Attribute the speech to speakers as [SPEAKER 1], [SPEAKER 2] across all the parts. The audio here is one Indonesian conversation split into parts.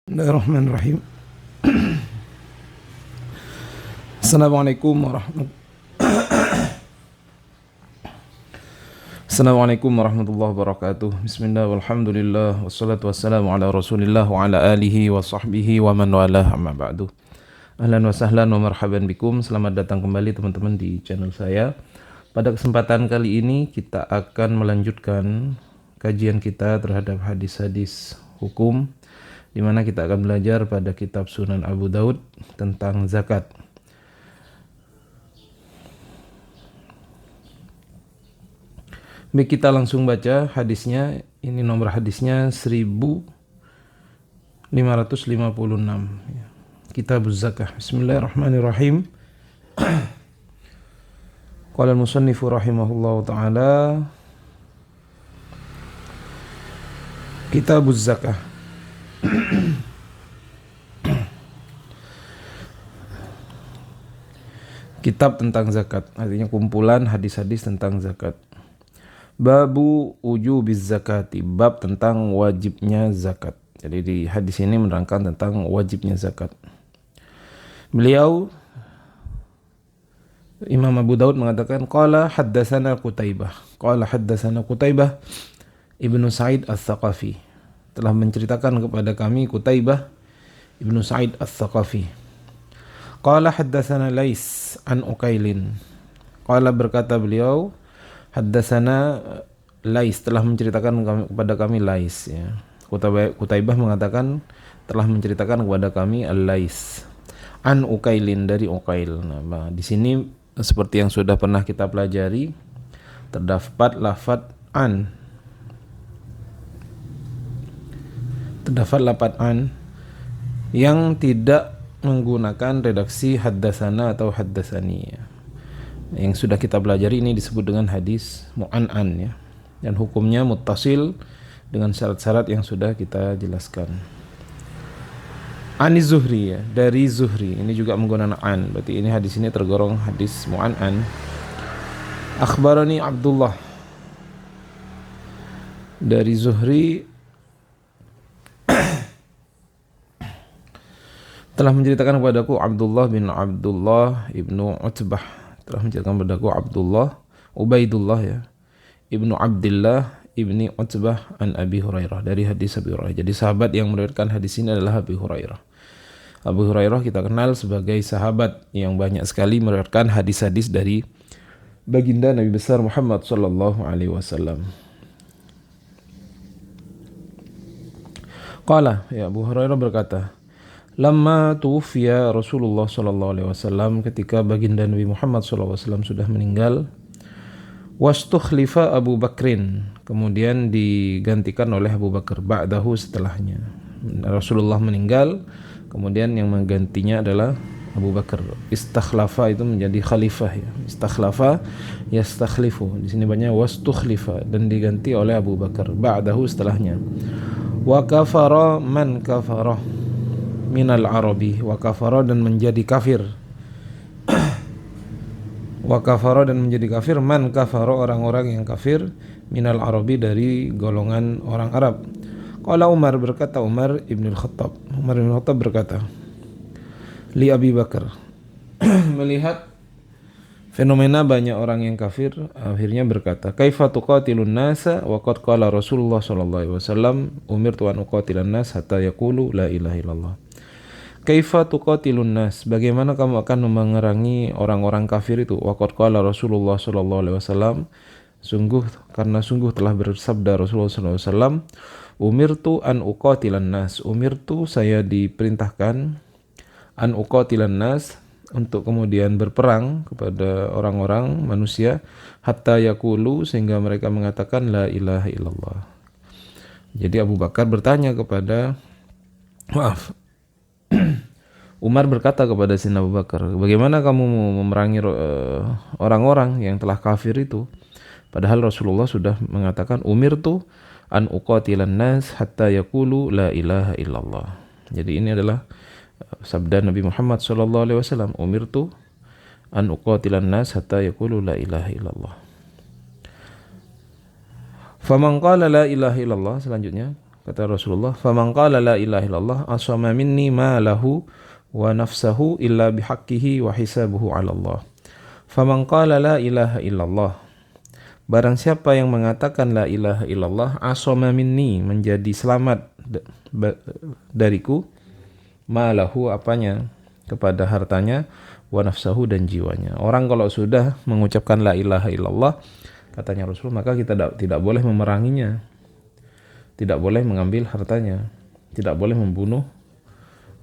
[SPEAKER 1] Bismillahirrahmanirrahim. Assalamualaikum warahmatullahi wabarakatuh. Bismillah walhamdulillah wassalatu wassalamu ala Rasulillah wa ala alihi wa sahbihi wa man walah, amma ba'du. Ahlan wa sahlan wa marhaban bikum. Selamat datang kembali teman-teman di channel saya. Pada kesempatan kali ini kita akan melanjutkan kajian kita terhadap hadis-hadis hukum, di mana kita akan belajar pada kitab Sunan Abu Daud tentang zakat. Baik, kita langsung baca hadisnya. Ini nomor hadisnya 1556. Kitab Zakah. Bismillahirrahmanirrahim. Qala al-musannifu rahimahullahu ta'ala, Kitab Zakah. Kitab tentang zakat, artinya kumpulan hadis-hadis tentang zakat. Babu ujubiz zakati, bab tentang wajibnya zakat. Jadi di hadis ini menerangkan tentang wajibnya zakat. Beliau Imam Abu Daud mengatakan qala haddatsana Qutaibah Ibnu Sa'id Ats-Tsaqafi, telah menceritakan kepada kami Qutaibah Ibnu Sa'id Ats-Tsaqafi. Qala haddatsana Lais an Ukailin. Qala, berkata beliau, haddatsana Lais, telah menceritakan kepada kami Lais, ya. Qutaibah mengatakan telah menceritakan kepada kami Al-Lais an Ukailin, dari Ukail. Nah, di sini seperti yang sudah pernah kita pelajari, terdapat lafaz an. Terdapat lafaz an yang tidak menggunakan redaksi haddatsana atau haddatsani, ya. Yang sudah kita pelajari ini disebut dengan hadis mu'an'an, ya. Dan hukumnya muttasil dengan syarat-syarat yang sudah kita jelaskan. Ani Zuhri, ya, dari Zuhri. Ini juga menggunakan an. Berarti ini hadis ini tergolong hadis mu'an'an. Akhbarani Abdullah, dari Zuhri telah menceritakan kepadaku Abdullah bin Abdullah ibnu Utbah, telah menceritakan kepadaku Ubaidullah, ya, ibnu Abdullah ibni Utbah an Abi Hurairah, dari hadis Abi Hurairah. Jadi sahabat yang meriwayatkan hadis ini adalah Abi Hurairah. Abu Hurairah kita kenal sebagai sahabat yang banyak sekali meriwayatkan hadis-hadis dari baginda Nabi besar Muhammad sallallahu alaihi wasallam. Qala, ya, Abu Hurairah berkata, lamma tuwfiya Rasulullah sallallahu alaihi wasallam, ketika baginda Nabi Muhammad sallallahu alaihi wasallam sudah meninggal, wastukhlifa Abu Bakrin, kemudian digantikan oleh Abu Bakar, ba'dahu, setelahnya. Rasulullah meninggal, kemudian yang menggantinya adalah Abu Bakar. Istakhlafa itu menjadi khalifah, ya. Istakhlafa yastakhlifu. Di sini banyak wastukhlifa, dan diganti oleh Abu Bakar, ba'dahu, setelahnya. Wa kafara man kafara minal arabi, wa kafara, dan menjadi kafir. Wa kafara, dan menjadi kafir, man kafara, orang-orang yang kafir, minal arabi, dari golongan orang Arab. Qala Umar, berkata Umar ibn al-Khattab. Umar ibn al-Khattab berkata, li Abi Bakar, melihat fenomena banyak orang yang kafir, akhirnya berkata, kaifa tuqatilun nasa wa qad qala Rasulullah sallallahu alaihi wasallam, umirtu an uqatilan nas hatta yaqulu la ilaha illallah. Kaifa tuqatilun nas, bagaimana kamu akan memerangi orang-orang kafir itu? Wa qad qala Rasulullah sallallahu alaihi wasallam, sungguh telah bersabda Rasulullah sallallahu alaihi wasallam, umirtu an uqatilan nas, umirtu, saya diperintahkan, an uqatilan nas, untuk kemudian berperang kepada orang-orang manusia, hatta yaqulu, sehingga mereka mengatakan la ilaha illallah. Jadi Abu Bakar bertanya kepada Umar berkata kepada Sayyidina Abu Bakar, bagaimana kamu memerangi orang-orang yang telah kafir itu? Padahal Rasulullah sudah mengatakan, umirtu an uqatilan nas hatta yaqulu la ilaha illallah. Jadi ini adalah sabda Nabi Muhammad sallallahu alaihi wasallam, umirtu an uqatilan nas hatta yaqulu la ilaha illallah. Faman qala la ilaha illallah, selanjutnya, Kata Rasulullah, "Faman qala la ilaha illallah asama minni ma lahu wa nafsahu illa bihaqqihi wa hisabuhu 'ala Allah." Faman qala la ilaha illallah, barang siapa yang mengatakan la ilaha illallah, asama minni, menjadi selamat dariku, ma lahu, apanya, kepada hartanya, wa nafsahu, dan jiwanya. Orang kalau sudah mengucapkan la ilaha illallah, katanya Rasul, maka kita tidak boleh memeranginya, tidak boleh mengambil hartanya, tidak boleh membunuh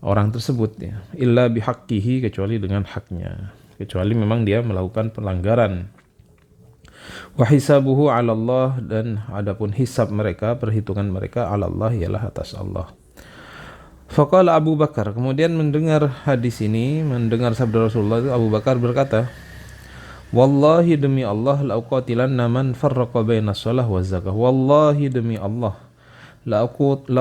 [SPEAKER 1] orang tersebut, ya. Illa bihaqqihi, kecuali dengan haknya, kecuali memang dia melakukan pelanggaran. Wa hisabuhu 'ala Allah, dan adapun hisab mereka, perhitungan mereka, 'ala Allah, ialah atas Allah. Faqala Abu Bakar, kemudian mendengar hadis ini, mendengar sabda Rasulullah itu, Abu Bakar berkata, "Wallahi, demi Allah, la uqatilanna man farraqa baina shalah wa zakah." Wallahi, demi Allah, la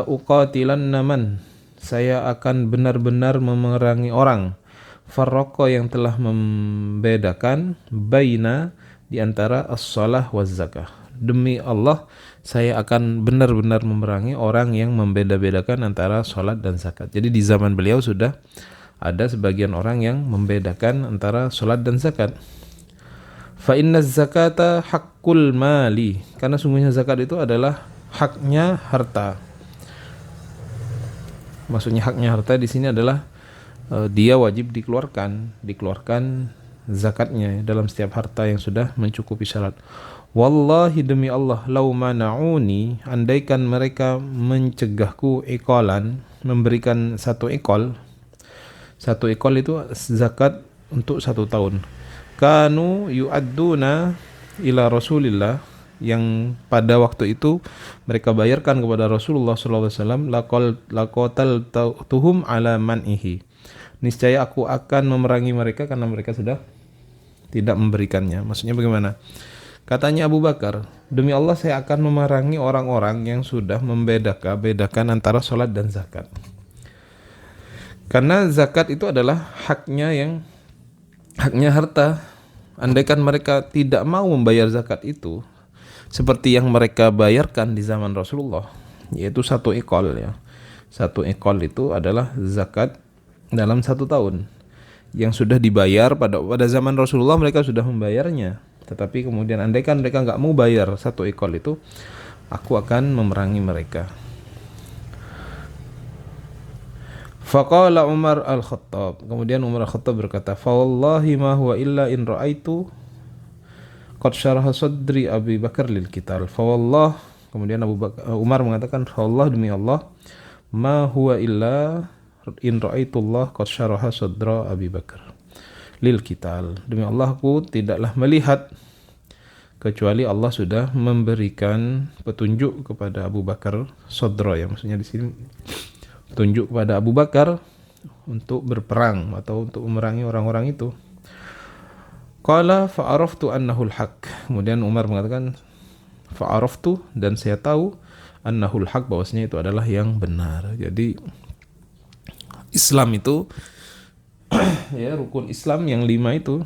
[SPEAKER 1] uqatilanna man, saya akan benar-benar memerangi orang, farraqa, yang telah membedakan, baina, di antara as-shalah wa zakah. Demi Allah, saya akan benar-benar memerangi orang yang membeda-bedakan antara sholat dan zakat. Jadi di zaman beliau sudah ada sebagian orang yang membedakan antara sholat dan zakat. Fa inna zakata haqqul mali, karena sungguhnya zakat itu adalah haknya harta. Maksudnya haknya harta di sini adalah dia wajib dikeluarkan zakatnya dalam setiap harta yang sudah mencukupi syarat. Wallahi, demi Allah, lau mana'uni, andaikan mereka mencegahku, iqalan, memberikan satu iqal itu zakat untuk 1 tahun. Kanu yu'adduna ila Rasulillah, yang pada waktu itu mereka bayarkan kepada Rasulullah sallallahu alaihi wasallam, laqatal tuhum ala man'ihi, niscaya aku akan memerangi mereka karena mereka sudah tidak memberikannya. Maksudnya bagaimana? Katanya Abu Bakar, demi Allah, saya akan memerangi orang-orang yang sudah membedakan antara sholat dan zakat. Karena zakat itu adalah haknya harta. Andaikan mereka tidak mau membayar zakat itu, seperti yang mereka bayarkan di zaman Rasulullah, yaitu 1 iqal, ya. 1 iqal itu adalah zakat dalam 1 tahun yang sudah dibayar pada zaman Rasulullah, mereka sudah membayarnya. Tetapi kemudian andaikan mereka nggak mau bayar 1 iqal itu, aku akan memerangi mereka. Faqala Umar al-Khattab, kemudian Umar al-Khattab berkata, fa wallahi ma huwa illa in ra'aitu qad syaraha sadri Abi Bakar lil qital. Fa wallah, kemudian Umar mengatakan, fa wallah, demi Allah, ma huwa illa in ra'aitullah qad syaraha sadra Abi Bakar lil qital. Demi Allah, aku tidaklah melihat kecuali Allah sudah memberikan petunjuk kepada Abu Bakar, sadra, ya, maksudnya di sini petunjuk kepada Abu Bakar untuk berperang atau untuk memerangi orang-orang itu. Qala fa'araftu annahul haq. Kemudian Umar mengatakan, fa'araftu, dan saya tahu, annahul haq, bahwasanya itu adalah yang benar. Jadi Islam itu ya, rukun Islam yang 5 itu,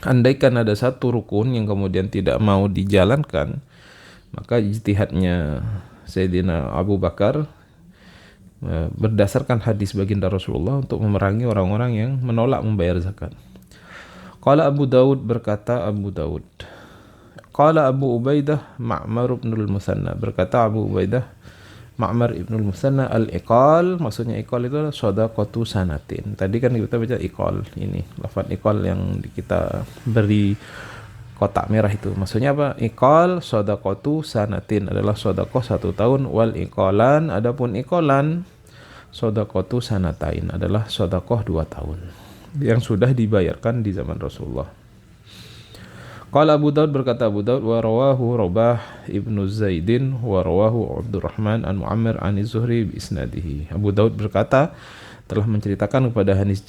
[SPEAKER 1] andaikan ada satu rukun yang kemudian tidak mau dijalankan, maka ijtihadnya Sayyidina Abu Bakar berdasarkan hadis baginda Rasulullah untuk memerangi orang-orang yang menolak membayar zakat. Qala Abu Daud, berkata Abu Daud, qala Abu Ubaidah Ma'mar ibn al-Musanna, berkata Abu Ubaidah Ma'mar ibn al-Musanna, al-iqal, maksudnya iqal itu adalah shadaqatu sanatin. Tadi kan kita baca iqal, ini lafaz iqal yang kita beri kotak merah itu. Maksudnya apa? Iqal shadaqatu sanatin adalah sedekah 1 tahun, wal iqalan, adapun iqalan shadaqatu sanatain adalah sedekah 2 tahun yang sudah dibayarkan di zaman Rasulullah. Qala Abu Daud, berkata Abu Daud, wa rawahu Rabah ibnu Zaidin wa rawahu Abdurrahman an Muammar an Zuhri bi isnadihi. Abu Daud berkata, telah menceritakan kepada hadis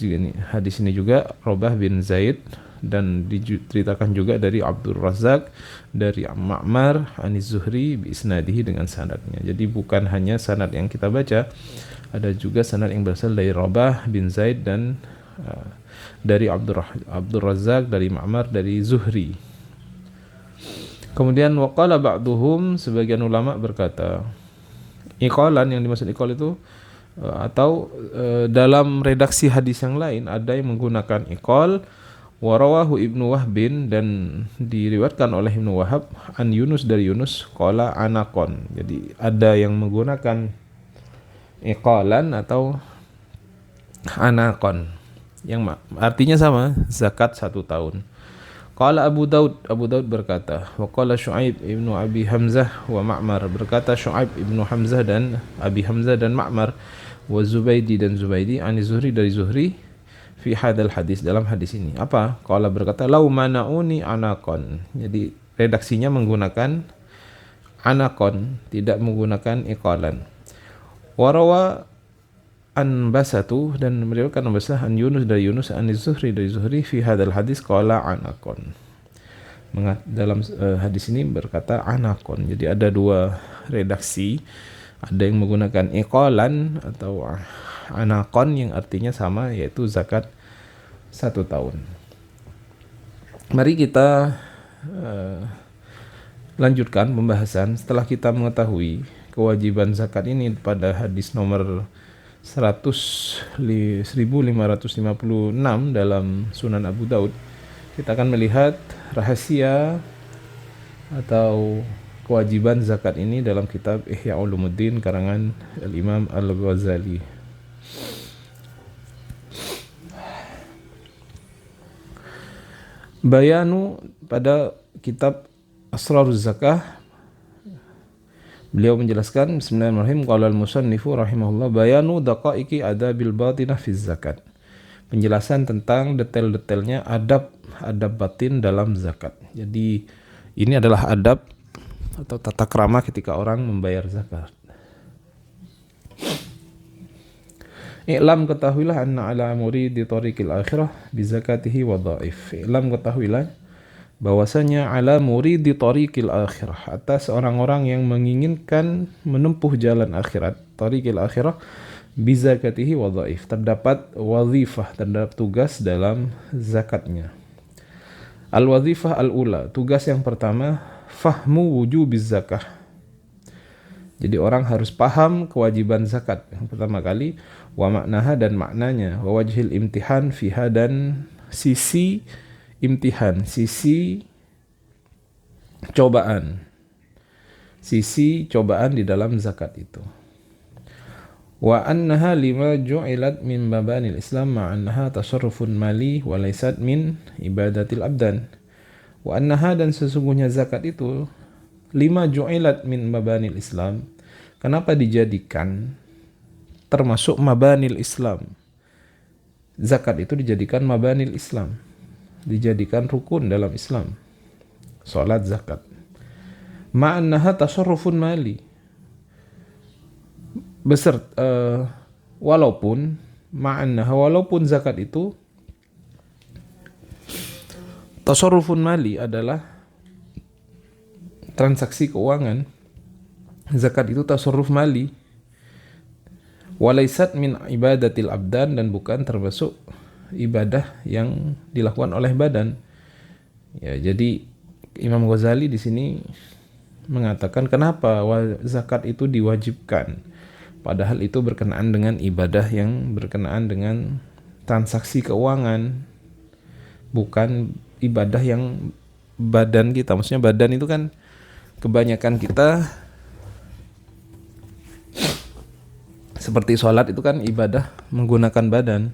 [SPEAKER 1] ini juga Rabah bin Zaid, dan diceritakan juga dari Abdul Razak dari Ma'mar an Zuhri bi isnadihi, dengan sanadnya. Jadi bukan hanya sanad yang kita baca, ada juga sanad yang berasal dari Rabah bin Zaid dan dari Abdul Razak dari Ma'mar dari Zuhri. Kemudian waqala ba'duhum, sebagian ulama berkata, Iqalan, yang dimaksud iqal itu atau dalam redaksi hadis yang lain ada yang menggunakan iqal. Warawahu Ibnu Wahbin, dan diriwayatkan oleh Ibnu Wahab an Yunus, dari Yunus, qala anakon. Jadi ada yang menggunakan iqalan atau anakon yang artinya sama, zakat 1 tahun. Qala Abu Daud, Abu Daud berkata, wa qala Syu'aib ibnu Abi Hamzah wa Ma'mar, berkata Syu'aib ibnu Hamzah dan Abi Hamzah dan Ma'mar, wa Zubaidi dan Zubaidi, ani Zuhri dari Zuhri, fi hadal hadis, dalam hadis ini. Apa? Qala berkata, lau mana'uni anakon. Jadi redaksinya menggunakan anakon, tidak menggunakan iqalan. Warawa an Basatu, dan meriwayatkan Basah an Yunus dari Yunus, an Zuhri dari Zuhri, fi hadal hadis qala anakon. Dalam hadis ini berkata anakon. Jadi ada dua redaksi, ada yang menggunakan iqalan atau anakon yang artinya sama, yaitu zakat 1 tahun. Mari kita lanjutkan pembahasan setelah kita mengetahui kewajiban zakat ini pada hadis nomor 1556 dalam Sunan Abu Daud. Kita akan melihat rahasia atau kewajiban zakat ini dalam kitab Ihya Ulumuddin karangan Al-Imam Al-Ghazali. Bayanu, pada kitab Asraruz Zakah, beliau menjelaskan, bismillahirrahmanirrahim, qala al-musannifu rahimahullah, bayanu daqa'iqi adabil batinah fi zakat. Penjelasan tentang detail-detailnya adab batin dalam zakat. Jadi ini adalah adab atau tata krama ketika orang membayar zakat. I'lam, ketahuilah, anna ala muridi tariqil akhirah bi zakatihi wa dhaif. I'lam, ketahuilah bahwasanya ala muridi tariqil akhirah, atas orang-orang yang menginginkan menempuh jalan akhirat, tariqil akhirah bi zakatihi wa dhaif, terdapat wazifah, terdapat tugas dalam zakatnya. Al-wazifah al-ula, tugas yang pertama, fahmu wujubiz zakah. Jadi orang harus paham kewajiban zakat yang pertama kali, wa maknaha, dan maknanya, wa wajhil imtihan fiha, dan sisi imtihan, sisi cobaan di dalam zakat itu. Wa annaha lima ju'ilat min mabanil Islam ma annaha tasarrufun mali wa laysat min ibadatil abdan. Wa annaha, dan sesungguhnya zakat itu, lima ju'ilat min mabanil Islam, kenapa dijadikan termasuk mabanil Islam. Zakat itu dijadikan mabanil Islam, dijadikan rukun dalam Islam, salat, zakat. Ma'annaha tasarrufun mali, walaupun zakat itu tasarrufun mali adalah transaksi keuangan, zakat itu tasarruf mali, walaysat min ibadatil abdan, dan bukan termasuk ibadah yang dilakukan oleh badan. Ya, jadi Imam Ghazali di sini mengatakan kenapa zakat itu diwajibkan, padahal itu berkenaan dengan ibadah yang berkenaan dengan transaksi keuangan, bukan ibadah yang badan kita. Maksudnya badan itu kan kebanyakan kita seperti sholat itu kan ibadah menggunakan badan,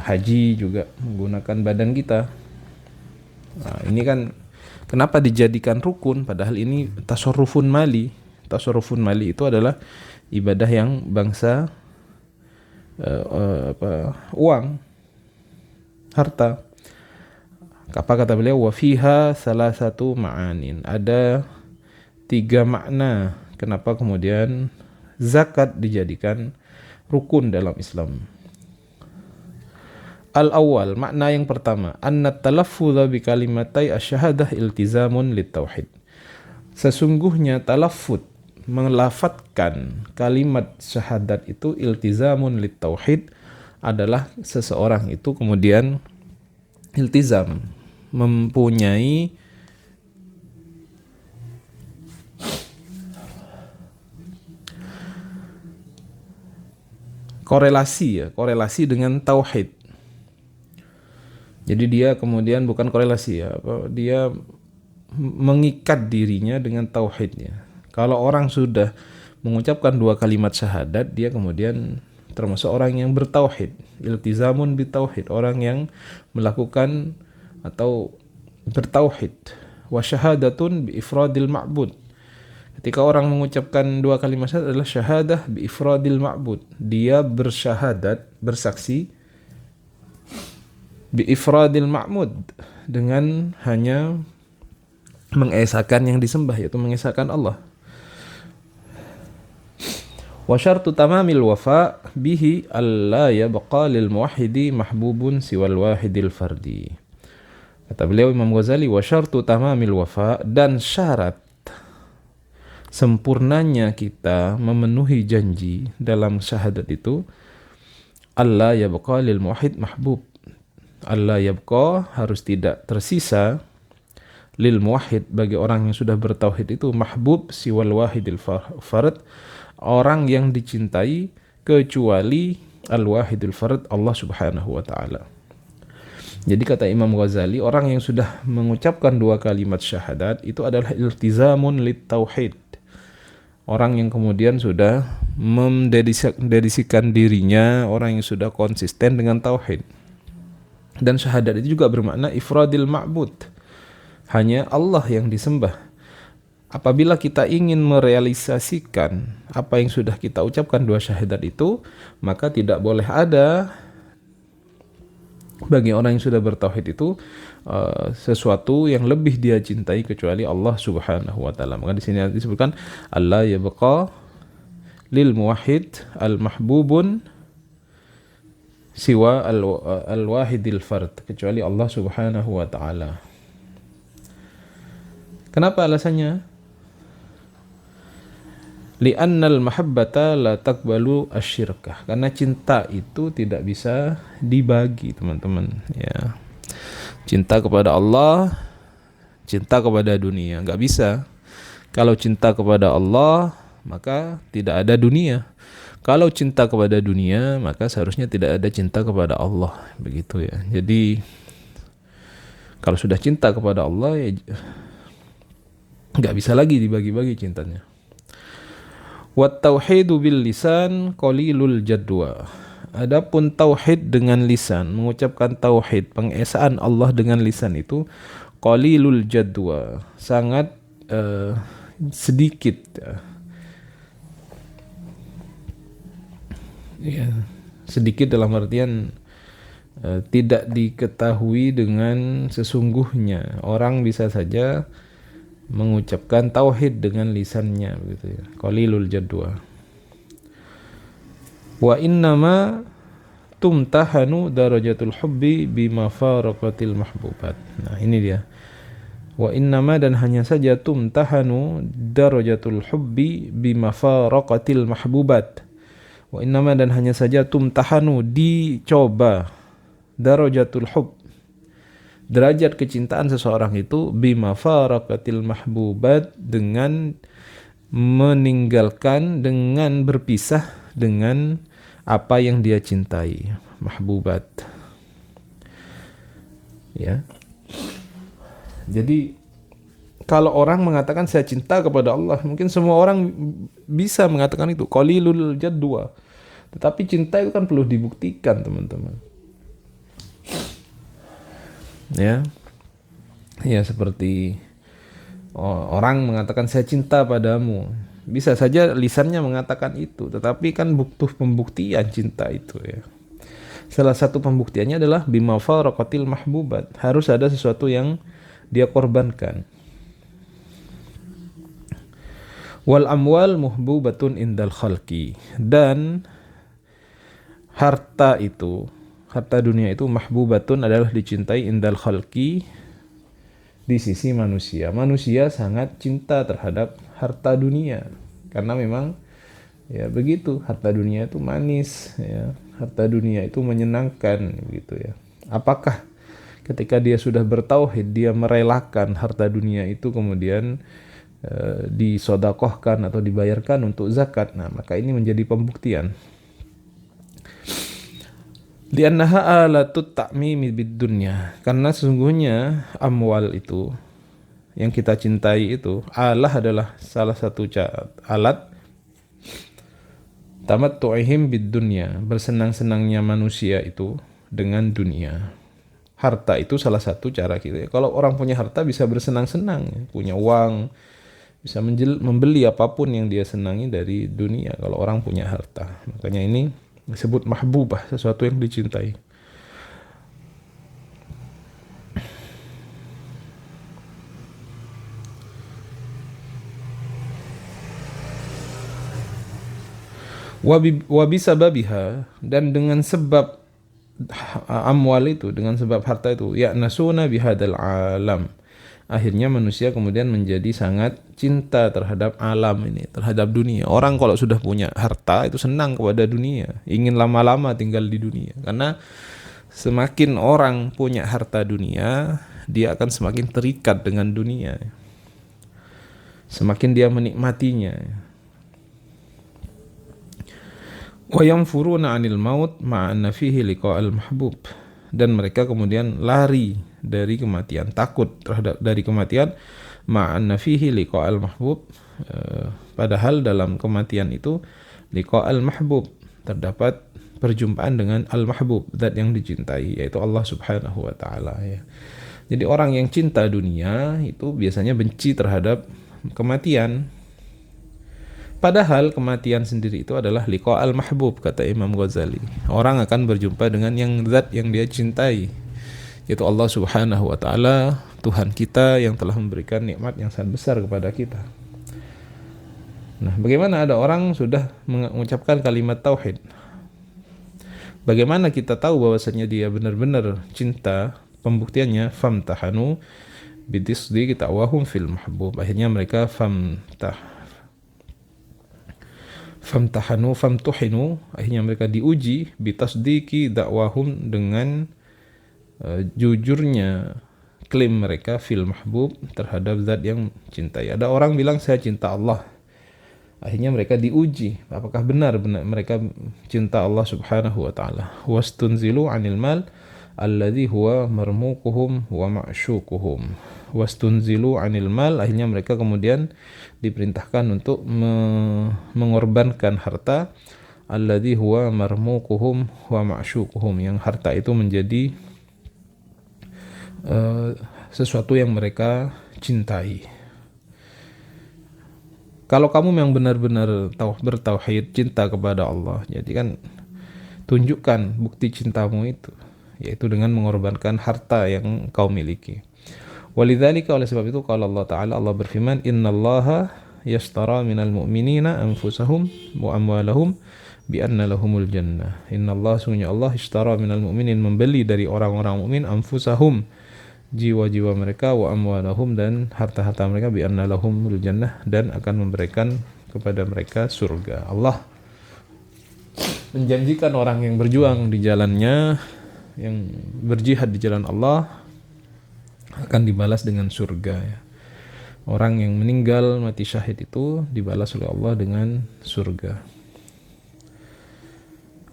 [SPEAKER 1] haji juga menggunakan badan kita. Nah, ini kan kenapa dijadikan rukun, padahal ini tasarrufun mali. Tasarrufun mali itu adalah ibadah yang bangsa uang, harta. Apa kata beliau? Wa fiha salasatu ma'anin. Ada 3 makna kenapa kemudian zakat dijadikan rukun dalam Islam. Al-awwal, makna yang pertama, anna talaffudha bi kalimatai asyahadah iltizamun litauhid. Sesungguhnya talaffuz, melafadzkan kalimat syahadat itu, iltizamun litauhid, adalah seseorang itu kemudian iltizam, mempunyai korelasi dengan tauhid. Jadi dia kemudian bukan korelasi ya, dia mengikat dirinya dengan tauhidnya. Kalau orang sudah mengucapkan 2 kalimat syahadat, dia kemudian termasuk orang yang bertauhid, iltizamun bitauhid, orang yang melakukan atau bertauhid. Wa syahadatun bi ifradil ma'bud. Ketika orang mengucapkan 2 kalimat syahadat adalah syahadah bi ifradil ma'bud. Dia bersyahadat, bersaksi bi ifradil ma'mud, dengan hanya mengesahkan yang disembah, yaitu mengesahkan Allah. Wa syartu tamamil wafa bihi alla yabqa lil muwahhidi mahbubun siwal wahidil fardi. Kata beliau Imam Ghazali, wa syartu tamamil wafa, dan syarat sempurnanya kita memenuhi janji dalam syahadat itu, alla yabqa lil muwahhid mahbub. Allah yabqa, harus tidak tersisa, lil muwahhid, bagi orang yang sudah bertauhid itu, mahbub siwal wahidil fard, orang yang dicintai kecuali al wahidil fard, Allah Subhanahu wa taala. Jadi kata Imam Ghazali, orang yang sudah mengucapkan 2 kalimat syahadat itu adalah iltizamun lit tauhid. Orang yang kemudian sudah mendedikasikan dirinya, orang yang sudah konsisten dengan tauhid. Dan syahadat itu juga bermakna ifradil ma'bud, hanya Allah yang disembah. Apabila kita ingin merealisasikan apa yang sudah kita ucapkan 2 syahadat itu, maka tidak boleh ada bagi orang yang sudah bertauhid itu sesuatu yang lebih dia cintai kecuali Allah Subhanahu wa taala. Maka di sini disebutkan Allah yabqa lil muwahhid al mahbubun siwa al-wahidil fard, kecuali Allah Subhanahu wa taala. Kenapa alasannya? Li'annal mahabbata la taqbalu asyirkah. Karena cinta itu tidak bisa dibagi, teman-teman, ya. Cinta kepada Allah, cinta kepada dunia, enggak bisa. Kalau cinta kepada Allah, maka tidak ada dunia. Kalau cinta kepada dunia, maka seharusnya tidak ada cinta kepada Allah, begitu ya. Jadi kalau sudah cinta kepada Allah, ya nggak bisa lagi dibagi-bagi cintanya. Wat tauhidu bil lisan qalilul jadwa. Adapun tauhid dengan lisan, mengucapkan tauhid, pengesaan Allah dengan lisan itu qalilul jadwa, sangat sedikit. Ya, sedikit dalam artian tidak diketahui dengan sesungguhnya. Orang bisa saja mengucapkan tauhid dengan lisannya, begitu ya. Qalilul jadwa. Wa innama tumtahanu darajatul hubbi bima faraqatil mahbubat. Nah, ini dia. Wa innama, dan hanya saja, tumtahanu darajatul hubbi bima faraqatil mahbubat. Wa innama, dan hanya saja, tumtahanu, dicoba, darajatul hub, derajat kecintaan seseorang itu, bima faraqatil mahbubat, dengan meninggalkan, dengan berpisah dengan apa yang dia cintai, mahbubat. Ya. Jadi kalau orang mengatakan saya cinta kepada Allah, mungkin semua orang bisa mengatakan itu, qalilul jadwa. Tetapi cinta itu kan perlu dibuktikan, teman-teman. Ya. Ya, seperti orang mengatakan saya cinta padamu. Bisa saja lisannya mengatakan itu, tetapi kan butuh pembuktian cinta itu, ya. Salah satu pembuktiannya adalah bima faraqatil mahbubat. Harus ada sesuatu yang dia korbankan. Wal amwal muhbubatun indal khalqi, dan harta itu, harta dunia itu, mahbubatun, adalah dicintai, indal khalqi, di sisi manusia. Manusia sangat cinta terhadap harta dunia karena memang ya begitu, harta dunia itu manis, ya. Harta dunia itu menyenangkan, begitu ya. Apakah ketika dia sudah bertauhid dia merelakan harta dunia itu kemudian disodakohkan atau dibayarkan untuk zakat? Nah, maka ini menjadi pembuktian. Li'annaha alatut ta'mimi bid dunya. Karena sesungguhnya amwal itu yang kita cintai itu, Allah adalah salah satu alat tamattu'ihim bid dunya, bersenang-senangnya manusia itu dengan dunia. Harta itu salah satu cara kita. Kalau orang punya harta bisa bersenang-senang, punya uang, bisa membeli apapun yang dia senangi dari dunia kalau orang punya harta. Makanya ini disebut mahbubah, sesuatu yang dicintai. Wabisababiha, dan dengan sebab amwal itu, dengan sebab harta itu, ya nasuna bihadal alam, akhirnya manusia kemudian menjadi sangat cinta terhadap alam ini, terhadap dunia. Orang kalau sudah punya harta itu senang kepada dunia, ingin lama-lama tinggal di dunia. Karena semakin orang punya harta dunia, dia akan semakin terikat dengan dunia, semakin dia menikmatinya. Wa yanfuruna 'anil maut ma'anna fihi liqa'al mahbub, dan mereka kemudian lari dari kematian, takut terhadap dari kematian, ma'anna fihi liqa'al mahbub, padahal dalam kematian itu liqa'al mahbub, terdapat perjumpaan dengan al-mahbub, zat yang dicintai, yaitu Allah Subhanahu wa taala ya. Jadi orang yang cinta dunia itu biasanya benci terhadap kematian. Padahal kematian sendiri itu adalah liqa al-mahbub, kata Imam Ghazali. Orang akan berjumpa dengan yang zat yang dia cintai, yaitu Allah Subhanahu wa taala, Tuhan kita yang telah memberikan nikmat yang sangat besar kepada kita. Nah, bagaimana ada orang sudah mengucapkan kalimat tauhid? Bagaimana kita tahu bahwasanya dia benar-benar cinta? Pembuktiannya famtahanu bidisdi ta'wahum fil mahbub. Akhirnya mereka famtuhinu, akhirnya mereka diuji bitasdiki dakwahum, dengan jujurnya klaim mereka fil mahbub, terhadap zat yang cintai. Ada orang bilang saya cinta Allah, akhirnya mereka diuji apakah benar mereka cinta Allah Subhanahu wa taala. Wastunzilu 'anil mal alladhi huwa marmuquhum wa ma'syuquhum. Wastunzilu 'anil mal, akhirnya mereka kemudian diperintahkan untuk mengorbankan harta, alladzi huwa marmuquhum wa ma'syuquhum, yang harta itu menjadi sesuatu yang mereka cintai. Kalau kamu yang benar-benar bertauhid, cinta kepada Allah, jadi kan tunjukkan bukti cintamu itu, yaitu dengan mengorbankan harta yang kau miliki. Walidzalika, oleh sebab itu, kalau Allah Ta'ala, Allah berfirman, innallaha yashtara minal mu'minina anfusahum wa amwalahum bi anna lahumul jannah. Innallaha, sungguhnya Allah, ishtara minal mu'minin, membeli dari orang-orang mukmin, anfusahum, jiwa-jiwa mereka, wa amwalahum, dan harta-harta mereka, bi anna lahumul jannah, dan akan memberikan kepada mereka surga. Allah menjanjikan orang yang berjuang di jalannya, yang berjihad di jalan Allah, akan dibalas dengan surga ya. Orang yang meninggal mati syahid itu dibalas oleh Allah dengan surga.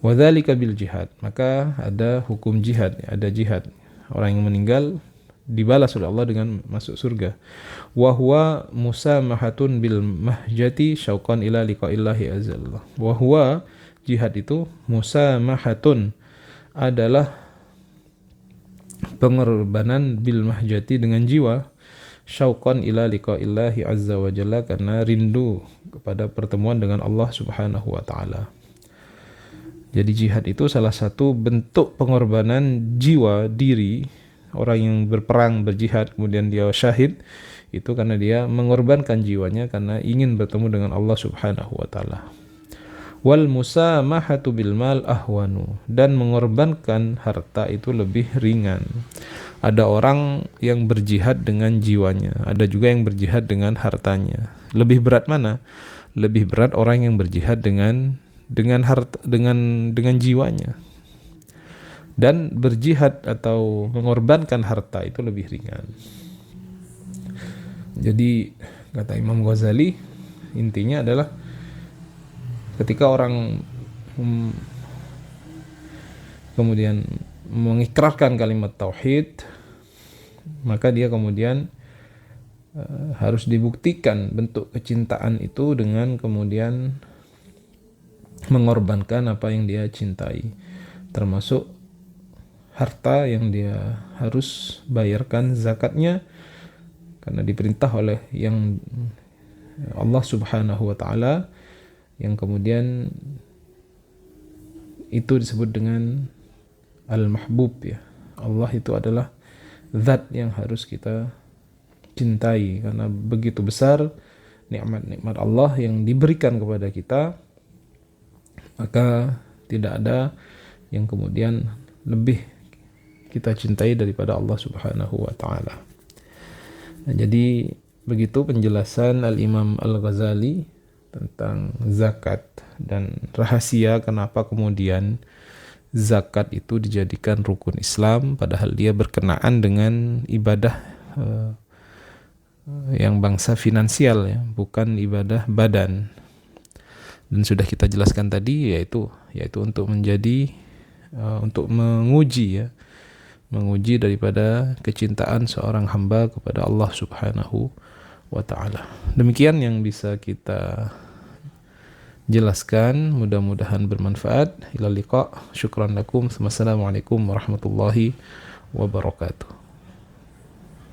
[SPEAKER 1] Wadzalika bil jihad, maka ada hukum jihad, ada jihad. Orang yang meninggal dibalas oleh Allah dengan masuk surga. Wa huwa musamahatun bil mahjati syauqan ila liqa'illahi azza. Wa huwa, jihad itu, musamahatun, adalah pengorbanan bil mahjati, dengan jiwa, syauqan ila liqa'illahi azza wa jalla, karena rindu kepada pertemuan dengan Allah Subhanahu wa taala. Jadi jihad itu salah satu bentuk pengorbanan jiwa, diri. Orang yang berperang, berjihad, kemudian dia syahid, itu karena dia mengorbankan jiwanya karena ingin bertemu dengan Allah Subhanahu wa taala. Wal musamahatu bil mal ahwanu, dan mengorbankan harta itu lebih ringan. Ada orang yang berjihad dengan jiwanya, ada juga yang berjihad dengan hartanya. Lebih berat mana? Lebih berat orang yang berjihad dengan jiwanya. Dan berjihad atau mengorbankan harta itu lebih ringan. Jadi kata Imam Ghazali, intinya adalah ketika orang kemudian mengikrarkan kalimat tauhid, maka dia kemudian harus dibuktikan bentuk kecintaan itu dengan kemudian mengorbankan apa yang dia cintai, termasuk harta yang dia harus bayarkan zakatnya karena diperintah oleh yang Allah Subhanahu wa taala, yang kemudian itu disebut dengan al-mahbub ya. Allah itu adalah zat yang harus kita cintai karena begitu besar nikmat-nikmat Allah yang diberikan kepada kita, maka tidak ada yang kemudian lebih kita cintai daripada Allah Subhanahu wa taala. Nah, jadi begitu penjelasan Al-Imam Al-Ghazali tentang zakat dan rahasia kenapa kemudian zakat itu dijadikan rukun Islam padahal dia berkenaan dengan ibadah yang bangsa finansial ya, bukan ibadah badan. Dan sudah kita jelaskan tadi yaitu untuk menjadi untuk menguji daripada kecintaan seorang hamba kepada Allah Subhanahu wa taala. Demikian yang bisa kita jelaskan, mudah-mudahan bermanfaat. Ila liqa, syukran lakum. Wassalamualaikum warahmatullahi wabarakatuh.